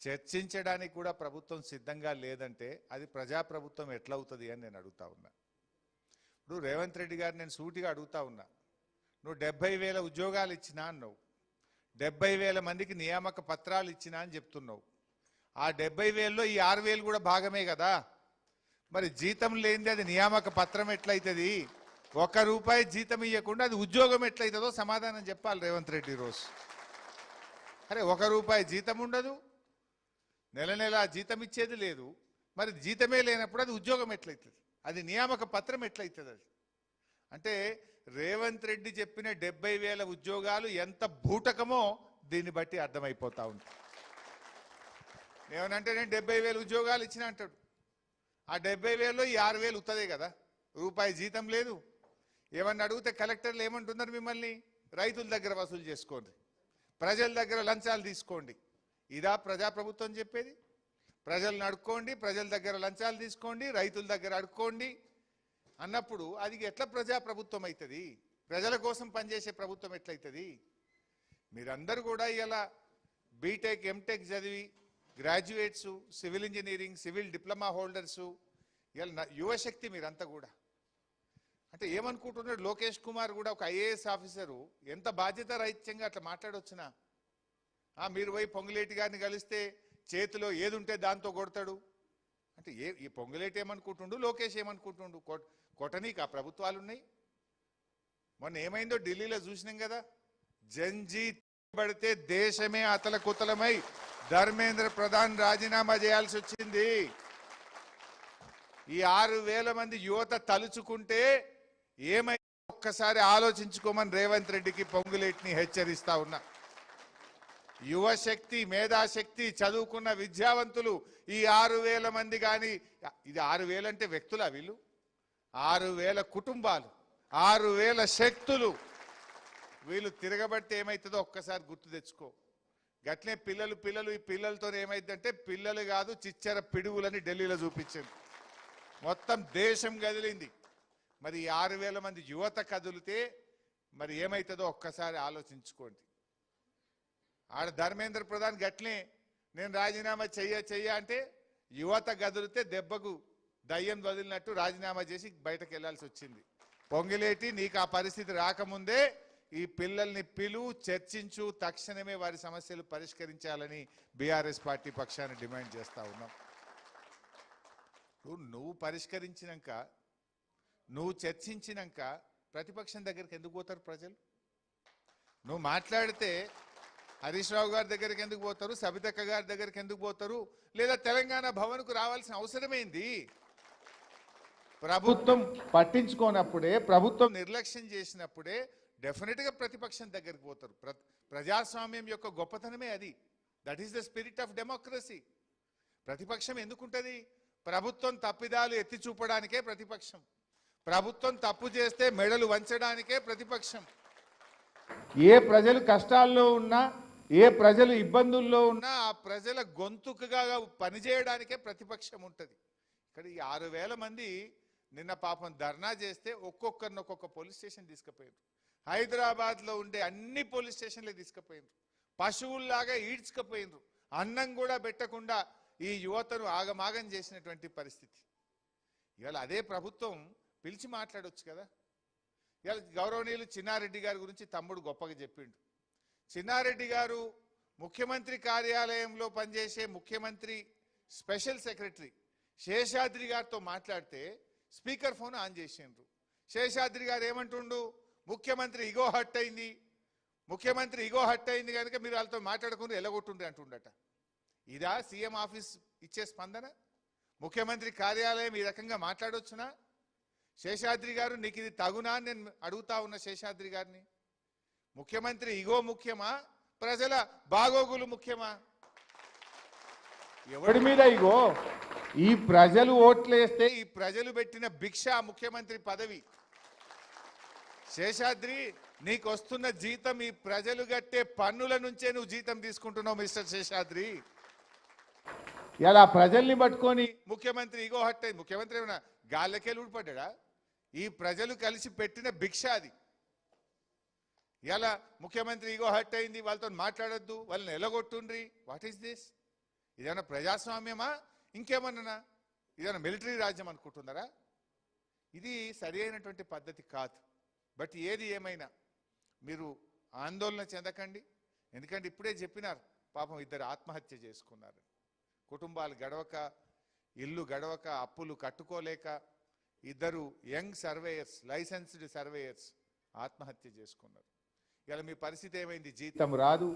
చర్చించడానికి కూడా ప్రభుత్వం సిద్ధంగా లేదంటే అది ప్రజాప్రభుత్వం ఎట్లా అవుతుంది అని నేను అడుగుతా ఉన్నా. ఇప్పుడు రేవంత్ రెడ్డి గారు నేను సూటిగా అడుగుతా ఉన్నా, నువ్వు 70,000 ఉద్యోగాలు ఇచ్చినా అన్నావు, 70,000 మందికి నియామక పత్రాలు ఇచ్చినా అని చెప్తున్నావు. ఆ 70,000లో ఈ 6,000 కూడా భాగమే కదా. మరి జీతం లేనిది అది నియామక పత్రం ఎట్లయితుంది? ₹1 జీతం ఇవ్వకుండా అది ఉద్యోగం ఎట్లయితుందో సమాధానం చెప్పాలి రేవంత్ రెడ్డి రోజు. అరే ₹1 జీతం ఉండదు, నెల నెల జీతం ఇచ్చేది లేదు, మరి జీతమే లేనప్పుడు అది ఉద్యోగం ఎట్లయితుంది? అది నియామక పత్రం ఎట్లయితుంది? అది అంటే రేవంత్ రెడ్డి చెప్పిన 70,000 ఉద్యోగాలు ఎంత బూటకమో దీన్ని బట్టి అర్థమైపోతా ఉంది. ఏమనంటే నేను 70,000 ఉద్యోగాలు ఇచ్చిన అంటాడు. ఆ 70,000లో ఈ 6,000 ఉత్తదే కదా, ₹1 జీతం లేదు. ఏమన్నా అడిగితే కలెక్టర్లు ఏమంటున్నారు మిమ్మల్ని? రైతుల దగ్గర వసూలు చేసుకోండి, ప్రజల దగ్గర లంచాలు తీసుకోండి. ఇదా ప్రజాప్రభుత్వం చెప్పేది? ప్రజలను అడుక్కోండి, ప్రజల దగ్గర లంచాలు తీసుకోండి, రైతుల దగ్గర అడుక్కోండి అన్నప్పుడు అది ఎట్లా ప్రజాప్రభుత్వం అవుతుంది? ప్రజల కోసం పనిచేసే ప్రభుత్వం ఎట్లయితుంది? మీరందరూ కూడా ఇలా బీటెక్ ఎంటెక్ చదివి graduates, civil engineering, civil diploma holders, ఇలా యువశక్తి మీరంతా కూడా. అంటే ఏమనుకుంటున్నాడు లోకేష్ కుమార్ కూడా ఒక ఐఏఎస్ ఆఫీసరు ఎంత బాధ్యత రహిత్యంగా అట్లా మాట్లాడొచ్చునా? మీరు పోయి పొంగులేటి గారిని కలిస్తే చేతిలో ఏది ఉంటే దాంతో కొడతాడు అంటే ఈ పొంగులేటి ఏమనుకుంటుండు, లోకేష్ ఏమనుకుంటుండు? కొట్టనీకి ఆ ప్రభుత్వాలు ఉన్నాయి. మొన్న ఏమైందో ఢిల్లీలో చూసినాం కదా, జంజీ పడితే దేశమే అతలకుతలమై ధర్మేంద్ర ప్రధాన్ రాజీనామా చేయాల్సి వచ్చింది. ఈ 6,000 మంది యువత తలుచుకుంటే ఏమైందో ఒక్కసారి ఆలోచించుకోమని రేవంత్ రెడ్డికి పొంగులేటిని హెచ్చరిస్తా ఉన్నా. యువశక్తి, మేధాశక్తి, చదువుకున్న విద్యావంతులు ఈ 6,000 మంది కానీ, ఇది 6,000 అంటే వ్యక్తులా? వీళ్ళు 6,000 కుటుంబాలు, 6,000 శక్తులు. వీళ్ళు తిరగబట్టి ఏమవుతుందో ఒక్కసారి గుర్తు తెచ్చుకో. గట్లే పిల్లలు ఈ పిల్లలతో ఏమైందంటే పిల్లలు కాదు చిచ్చర పిడుగులని ఢిల్లీలో చూపించింది. మొత్తం దేశం కదిలింది. మరి ఈ 6,000 మంది యువత కదిలితే మరి ఏమవుతుందో ఒక్కసారి ఆలోచించుకోండి. ఆడ ధర్మేంద్ర ప్రధాన్ గట్లే నేను రాజీనామా చెయ్య అంటే యువత గదిలితే దెబ్బకు దయ్యం వదిలినట్టు రాజీనామా చేసి బయటకు వెళ్లాల్సి వచ్చింది. పొంగిలేటి నీకు ఆ పరిస్థితి రాకముందే ఈ పిల్లల్ని చర్చించు, తక్షణమే వారి సమస్యలు పరిష్కరించాలని బీఆర్ఎస్ పార్టీ పక్షాన్ని డిమాండ్ చేస్తా ఉన్నాం. నువ్వు పరిష్కరించినాక, నువ్వు చర్చించినాక ప్రతిపక్షం దగ్గరికి ఎందుకు పోతారు ప్రజలు? నువ్వు మాట్లాడితే హరీష్ రావు గారి దగ్గరికి ఎందుకు పోతారు, సబితక్క గారి దగ్గరికి ఎందుకు పోతారు, లేదా తెలంగాణ భవన్కు రావాల్సిన అవసరమేంది? ప్రభుత్వం పట్టించుకోనప్పుడే, ప్రభుత్వం నిర్లక్ష్యం చేసినప్పుడే డెఫినెట్గా ప్రతిపక్షం దగ్గరికి పోతారు. ప్రజాస్వామ్యం యొక్క గొప్పతనమే అది. That is the spirit of democracy. ప్రతిపక్షం ఎందుకుంటుంది? ప్రభుత్వం తప్పిదాలు ఎత్తి చూపడానికే ప్రతిపక్షం. ప్రభుత్వం తప్పు చేస్తే మెడలు వంచడానికే ప్రతిపక్షం. ఏ ప్రజలు కష్టాల్లో ఉన్నా, ఏ ప్రజలు ఇబ్బందుల్లో ఉన్నా ఆ ప్రజల గొంతుకుగా పనిచేయడానికే ప్రతిపక్షం ఉంటుంది. ఇక్కడ ఈ 6,000 మంది నిన్న పాపం ధర్నా చేస్తే ఒక్కొక్కరిని ఒక్కొక్క పోలీస్ స్టేషన్ తీసుకుపోయారు. హైదరాబాద్లో ఉండే అన్ని పోలీస్ స్టేషన్లకు తీసుకుపోయినారు. పశువుల్లాగా ఈడ్చుకుపోయినారు. అన్నం కూడా పెట్టకుండా ఈ యువతను ఆగమాగం చేసినటువంటి పరిస్థితి. ఇవాళ అదే ప్రభుత్వం పిలిచి మాట్లాడొచ్చు కదా. ఇవాళ గౌరవనీయులు చిన్నారెడ్డి గారి గురించి తమ్ముడు గొప్పగా చెప్పిండు. చిన్నారెడ్డి గారు ముఖ్యమంత్రి కార్యాలయంలో పనిచేసే ముఖ్యమంత్రి స్పెషల్ సెక్రటరీ శేషాద్రి గారితో మాట్లాడితే స్పీకర్ ఫోన్ ఆన్ చేసిండ్రు. శేషాద్రి గారు ఏమంటుండు? ముఖ్యమంత్రి ఇగో హట్ అయింది, ముఖ్యమంత్రి ఇగో హట్ అయింది కనుక మీరు వాళ్ళతో మాట్లాడకుండా ఎలగొట్టుండ్రి అంటుండట. ఇదా సీఎం ఆఫీస్ ఇచ్చే స్పందన? ముఖ్యమంత్రి కార్యాలయం ఈ రకంగా మాట్లాడొచ్చునా? శేషాద్రి గారు నీకు ఇది తగునా అని నేను అడుగుతా ఉన్న శేషాద్రి గారిని. ముఖ్యమంత్రి ఇగో ముఖ్యమా, ప్రజల బాగోగులు ముఖ్యమా? ఎవడి మీద ఇగో? ఈ ప్రజలు ఓట్లేస్తే ఈ ప్రజలు పెట్టిన భిక్ష ముఖ్యమంత్రి పదవి. శేషాద్రి నీకు వస్తున్న జీతం ఈ ప్రజలు కట్టే పన్నుల నుంచే నువ్వు జీతం తీసుకుంటున్నావు మిస్టర్ శేషాద్రి. ఇలా ప్రజల్ని పట్టుకొని ముఖ్యమంత్రి ఇగో హట్ అయింది. ముఖ్యమంత్రి ఏమన్నా గాల్లకే ఊడిపడ్డా? ఈ ప్రజలు కలిసి పెట్టిన భిక్ష అది. ఇలా ముఖ్యమంత్రి ఇగో హట్ అయింది, వాళ్ళతో మాట్లాడొద్దు, వాళ్ళని ఎలగొట్టుండ్రి. What is this? ఇదేమన్నా ప్రజాస్వామ్యమా ఇంకేమన్నా ఇదేమన్నా మిలిటరీ రాజ్యం అనుకుంటున్నారా? ఇది సరి అయినటువంటి పద్ధతి కాదు. బట్ ఏది ఏమైనా మీరు ఆందోళన చెందకండి. ఎందుకంటే ఇప్పుడే చెప్పినారు, పాపం ఇద్దరు ఆత్మహత్య చేసుకున్నారు. కుటుంబాలు గడవక, ఇల్లు గడవక, అప్పులు కట్టుకోలేక ఇద్దరు యంగ్ సర్వేయర్స్, లైసెన్స్డ్ సర్వేయర్స్ ఆత్మహత్య చేసుకున్నారు. ఇలా మీ పరిస్థితి ఏమైంది? జీతం రాదు,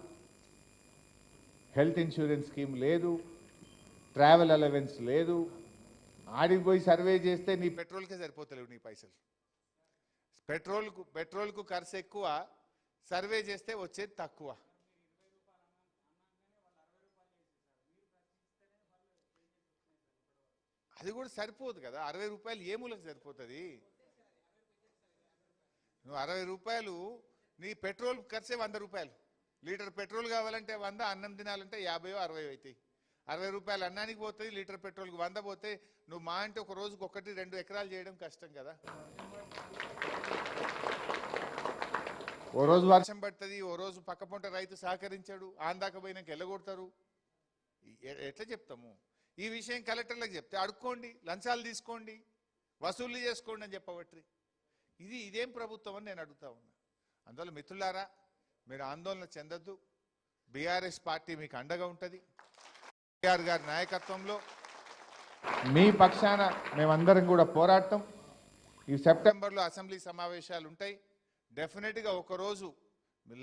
హెల్త్ ఇన్సూరెన్స్ స్కీమ్ లేదు, ట్రావెల్ అలవెన్స్ లేదు. ఆడికి పోయి సర్వే చేస్తే నీ పెట్రోల్కే సరిపోతలేవు నీ పైసలు. పెట్రోల్కు ఖర్చు ఎక్కువ, సర్వే చేస్తే వచ్చేది తక్కువ. అది కూడా సరిపోదు కదా. 60 రూపాయలు ఏ మూలకు సరిపోతుంది? నువ్వు 60 రూపాయలు నీ పెట్రోల్ ఖర్చే 100 రూపాయలు. లీటర్ పెట్రోల్ కావాలంటే 100, అన్నం తినాలంటే 50 60 అవుతాయి. 60 రూపాయలు అన్నానికి పోతుంది, లీటర్ పెట్రోల్కి 100 పోతే నువ్వు మా అంటే ఒక రోజుకు 1-2 ఎకరాలు చేయడం కష్టం కదా. ఓ రోజు వర్షం పడుతుంది, ఓ రోజు పక్కపొంట రైతు సహకరించాడు, ఆందాక పోయినాక వెళ్ళగొడతారు. ఎట్లా చెప్తాము? ఈ విషయం కలెక్టర్లకు చెప్తే అడుక్కోండి, లంచాలు తీసుకోండి, వసూలు చేసుకోండి అని చెప్పబట్టి ఇదేం ప్రభుత్వం అని నేను అడుగుతా ఉన్నా. అందువల్ల మిత్రులారా, మీరు ఆందోళన చెందొద్దు. బీఆర్ఎస్ పార్టీ మీకు అండగా ఉంటుంది. కేసీఆర్ గారి నాయకత్వంలో మీ పక్షాన మేమందరం కూడా పోరాడతాం. ఈ సెప్టెంబర్లో అసెంబ్లీ సమావేశాలు ఉంటాయి. డెఫినెట్గా ఒకరోజు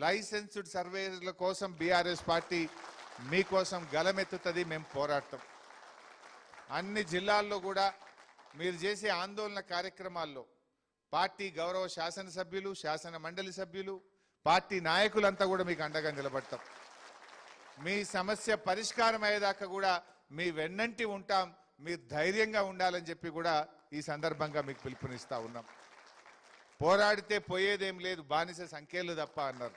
లైసెన్స్డ్ సర్వేయర్ల కోసం బీఆర్ఎస్ పార్టీ మీకోసం గలమెత్తుతుంది. మేము పోరాడతాం. అన్ని జిల్లాల్లో కూడా మీరు చేసే ఆందోళన కార్యక్రమాల్లో పార్టీ గౌరవ శాసనసభ్యులు, శాసన మండలి సభ్యులు, పార్టీ నాయకులంతా కూడా మీకు అండగా నిలబడతాం. మీ సమస్య పరిష్కారం అయ్యేదాకా కూడా మీ వెన్నంటి ఉంటాం. మీరు ధైర్యంగా ఉండాలని చెప్పి కూడా ఈ సందర్భంగా మీకు పిలుపునిస్తా ఉన్నాం. పోరాడితే పోయేదేం లేదు, బానిస సంఖ్యలు తప్ప అన్నారు.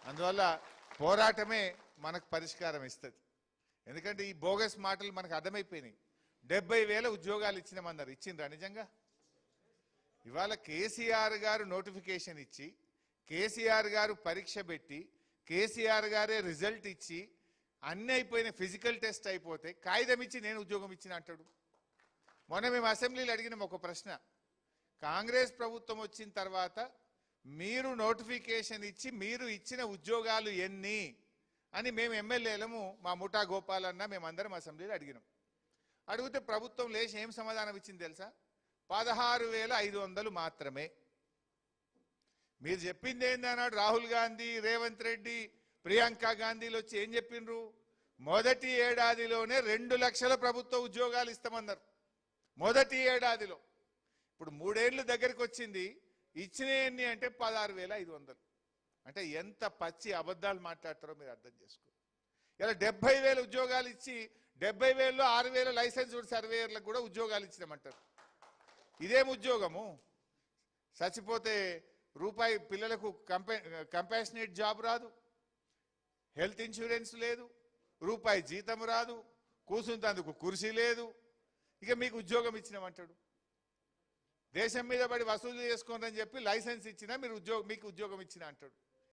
అందువల్ల పోరాటమే మనకు పరిష్కారం ఇస్తుంది. ఎందుకంటే ఈ బోగస్ మాటలు మనకు అర్థమైపోయినాయి. 70,000 ఉద్యోగాలు ఇచ్చినామన్నారు. ఇచ్చిండ్రా నిజంగా? ఇవాళ కేసీఆర్ గారు నోటిఫికేషన్ ఇచ్చి, కేసీఆర్ గారు పరీక్ష పెట్టి, కేసీఆర్ గారే రిజల్ట్ ఇచ్చి, అన్నీ అయిపోయిన ఫిజికల్ టెస్ట్ అయిపోతే కాగితం ఇచ్చి నేను ఉద్యోగం ఇచ్చిన అంటాడు. మొన్న మేము అసెంబ్లీలో అడిగినాం ఒక ప్రశ్న. కాంగ్రెస్ ప్రభుత్వం వచ్చిన తర్వాత మీరు నోటిఫికేషన్ ఇచ్చి మీరు ఇచ్చిన ఉద్యోగాలు ఎన్ని అని మేము ఎమ్మెల్యేలము, మా ముఠా గోపాలన్న, మేమందరం అసెంబ్లీలో అడిగినాం. అడిగితే ప్రభుత్వం లేచి ఏం సమాధానం ఇచ్చింది తెలుసా? 16,500 మాత్రమే. మీరు చెప్పింది ఏందన్నాడు రాహుల్ గాంధీ, రేవంత్ రెడ్డి, ప్రియాంక గాంధీలు వచ్చి ఏం చెప్పిండ్రు? మొదటి ఏడాదిలోనే 2 లక్షల ప్రభుత్వ ఉద్యోగాలు ఇస్తామన్నారు. మొదటి ఏడాదిలో. ఇప్పుడు 3 ఏళ్ళు దగ్గరికి వచ్చింది, ఇచ్చిన ఎన్ని అంటే 16,500. అంటే ఎంత పచ్చి అబద్ధాలు మాట్లాడతారో మీరు అర్థం చేసుకో. ఇలా 70,000 ఉద్యోగాలు ఇచ్చి 70,000లో 6,000 లైసెన్స్డ్ సర్వేయర్లకు కూడా ఉద్యోగాలు ఇచ్చినామంటారు. ఇదేం ఉద్యోగము? చచ్చిపోతే రూపాయి పిల్లలకు కంపాషనేట్ జాబ్ రాదు, హెల్త్ ఇన్సూరెన్స్ లేదు, రూపాయి జీతం రాదు, కూర్చుంటందుకు కుర్చీ లేదు, ఇక మీకు ఉద్యోగం ఇచ్చినామంటాడు. దేశం మీద పడి వసూలు చేసుకోండి అని చెప్పి లైసెన్స్ ఇచ్చినా మీకు ఉద్యోగం ఇచ్చిన అంటాడు.